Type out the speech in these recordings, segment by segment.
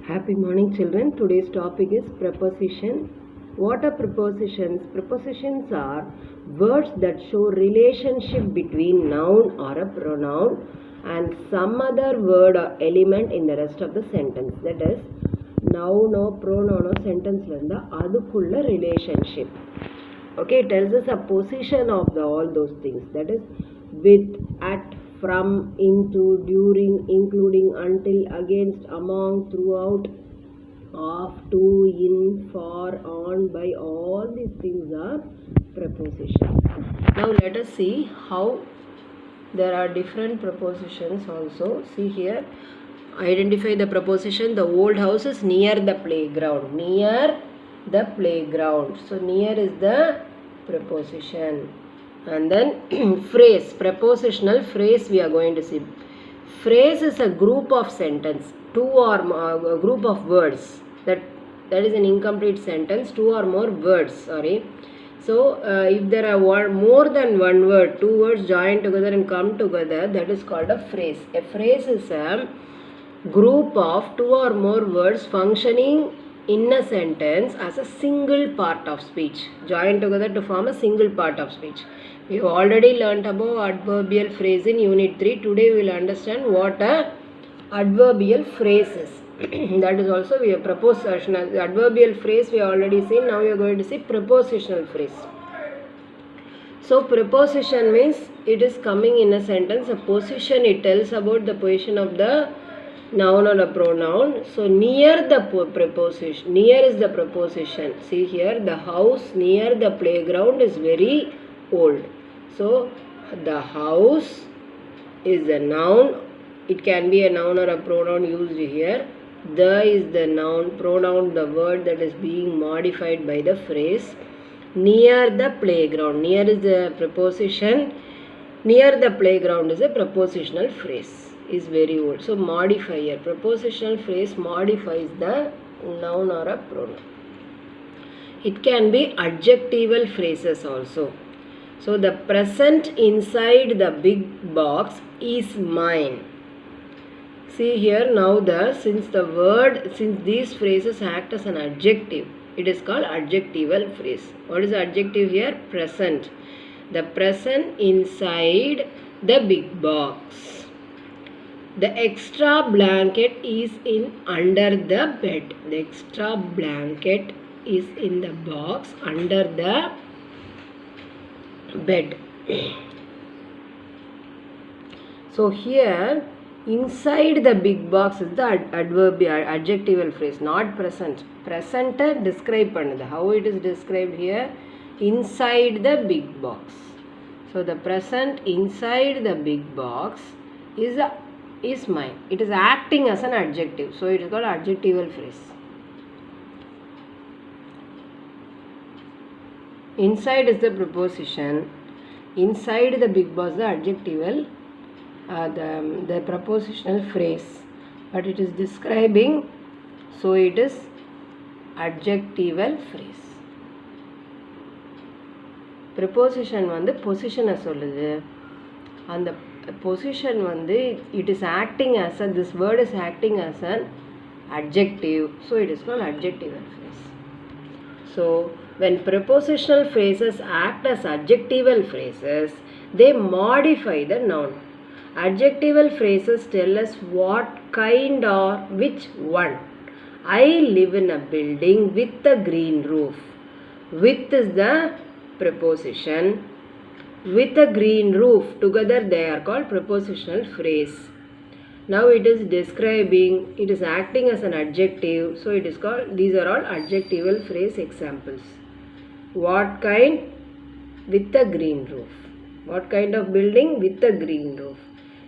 Happy morning, children. Today's topic is preposition. What are prepositions? Prepositions are words that show relationship between noun or a pronoun and some other word or element in the rest of the sentence. That is, noun or pronoun or sentence adukulla relationship. Okay, it tells us a position of all those things. That is, with, at, from, into, during, including, until, against, among, throughout, of, to, in, for, on, by. All these things are prepositions. Now let us see how there are different prepositions also. See here, identify the preposition. The old house is near the playground. Near the playground. So near is the preposition. And then phrase, prepositional phrase we are going to see. Phrase is a group of sentence, two or a group of words. That is an incomplete sentence, two or more words, sorry. So if there are more than one word, two words join together and come together, that is called a phrase. A phrase is a group of two or more words functioning in a sentence as a single part of speech, joined together to form a single part of speech. We have already learnt about adverbial phrase in unit 3. Today we will understand what a adverbial phrase is. That is also we have prepositional. The adverbial phrase we have already seen. Now we are going to see prepositional phrase. So preposition means it is coming in a sentence. A position, it tells about the position of the noun or a pronoun. So near the preposition, near is the preposition. See here, the house near the playground is very old. So the house is a noun. It can be a noun or a pronoun used here. The is the noun, pronoun the word that is being modified by the phrase. Near the playground, near is the preposition. Near the playground is a prepositional phrase. Is very old. So modifier, prepositional phrase modifies the noun or a pronoun. It can be adjectival phrases also. So the present inside the big box is mine. See here, now since these phrases act as an adjective, it is called adjectival phrase. What is the adjective here? Present. The present inside the big box. The extra blanket is under the bed. The extra blanket is in the box under the bed. So here, inside the big box is the adjectival phrase, not present. Present describe pannudha. How it is described here? Inside the big box. So the present inside the big box is mine. It is acting as an adjective. So it is called adjectival phrase. Inside is the preposition. Inside the big box, the adjectival, the prepositional phrase. But it is describing, so it is adjectival phrase. Preposition position சொல்லுது. And the position it is acting as this word is acting as an adjective, so it is called adjectival phrase. So when prepositional phrases act as adjectival phrases, they modify the noun. Adjectival phrases tell us what kind or which one. I live in a building with a green roof. With is the preposition. With a green roof, together they are called prepositional phrase. Now it is describing, it is acting as an adjective, so it is called, these are all adjectival phrase examples. What kind? With a green roof. What kind of building? With a green roof.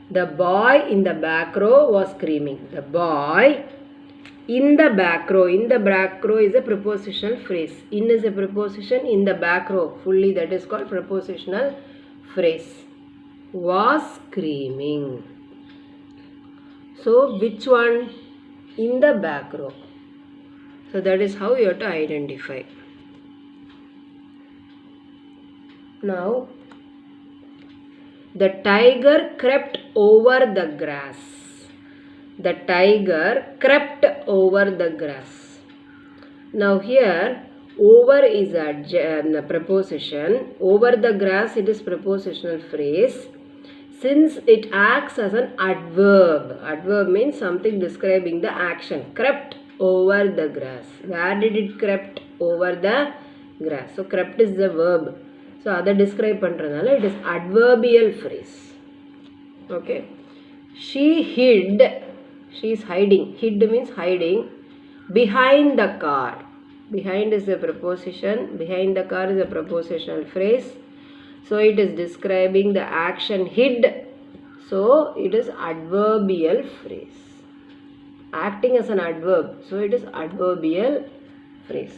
The boy in the back row was screaming. The boy in the back row. In the back row is a prepositional phrase. In is a preposition. In the back row, fully, that is called prepositional phrase. Was screaming. So which one? In the back row. So that is how you have to identify. Now, the tiger crept over the grass. the tiger crept over the grass. Now here over is a preposition. Over the grass, it is prepositional phrase. Since it acts as an adverb. Adverb means something describing the action. Crept over the grass. Where did it crept? Over the grass. So crept is the verb. So other describe பண்றதுனால it is adverbial phrase. Okay. She hid. She is hiding. Hid means hiding. Behind the car. Behind is a preposition. Behind the car is a prepositional phrase. So it is describing the action hid. So it is adverbial phrase. Acting as an adverb. So it is adverbial phrase.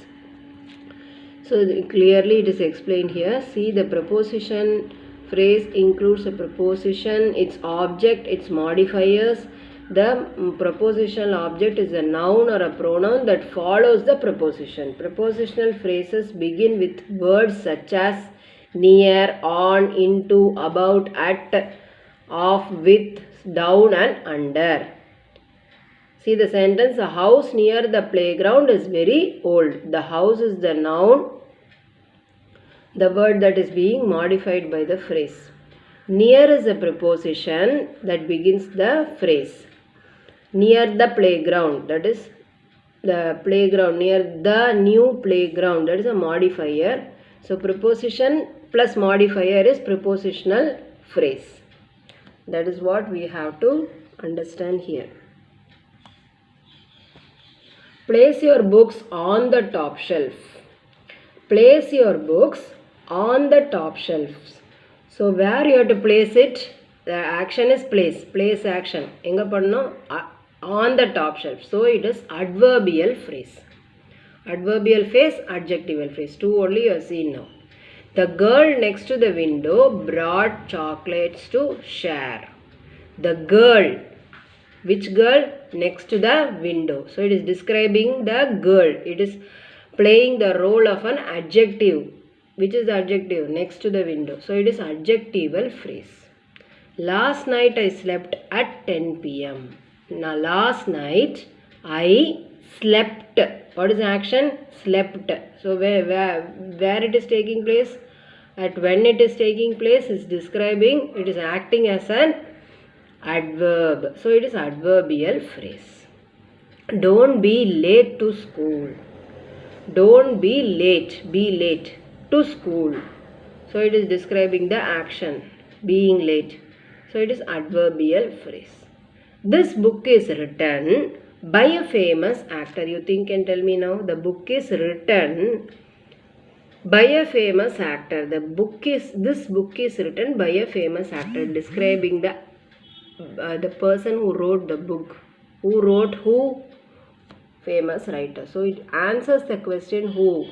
So clearly it is explained here. See, the preposition phrase includes a preposition, its object, its modifiers. The prepositional object is a noun or a pronoun that follows the preposition. Prepositional phrases begin with words such as near, on, into, about, at, of, with, down and under. See the sentence, a house near the playground is very old. The house is the noun, the word that is being modified by the phrase. Near is a preposition that begins the phrase. Near the playground, that is the playground, near the new playground, that is a modifier. So preposition plus modifier is prepositional phrase. That is what we have to understand here. Place your books on the top shelf. Place your books on the top shelves. So where you have to place it? The action is place. Place action. Enga pannom? On the top shelf. So it is adverbial phrase. Adverbial phrase, adjectival phrase. Two only you have seen now. The girl next to the window brought chocolates to share. The girl. Which girl? Next to the window. So it is describing the girl. It is playing the role of an adjective. Which is the adjective? Next to the window. So it is adjectival phrase. Last night I slept at 10 p.m. Now last night I slept. What is the action? Slept. So where it is taking place? At when it is taking place is describing, it is acting as an adverb. So it is adverbial phrase. Don't be late to school. Don't be late. Be late to school. So it is describing the action, being late. So it is adverbial phrase. This book is written by a famous actor. You think and tell me now. The book is written by a famous actor. This book is written by a famous actor, describing the person who wrote the book. Who wrote who? Famous writer. So it answers the question who.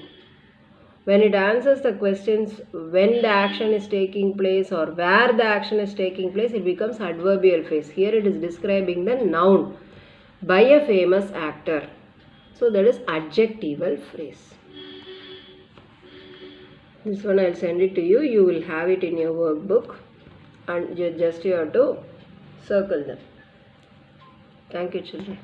When it answers the questions when the action is taking place or where the action is taking place, it becomes adverbial phrase. Here it is describing the noun by a famous actor. So that is adjectival phrase. This one I will send it to you. You will have it in your workbook and you have to circle them. Thank you, children.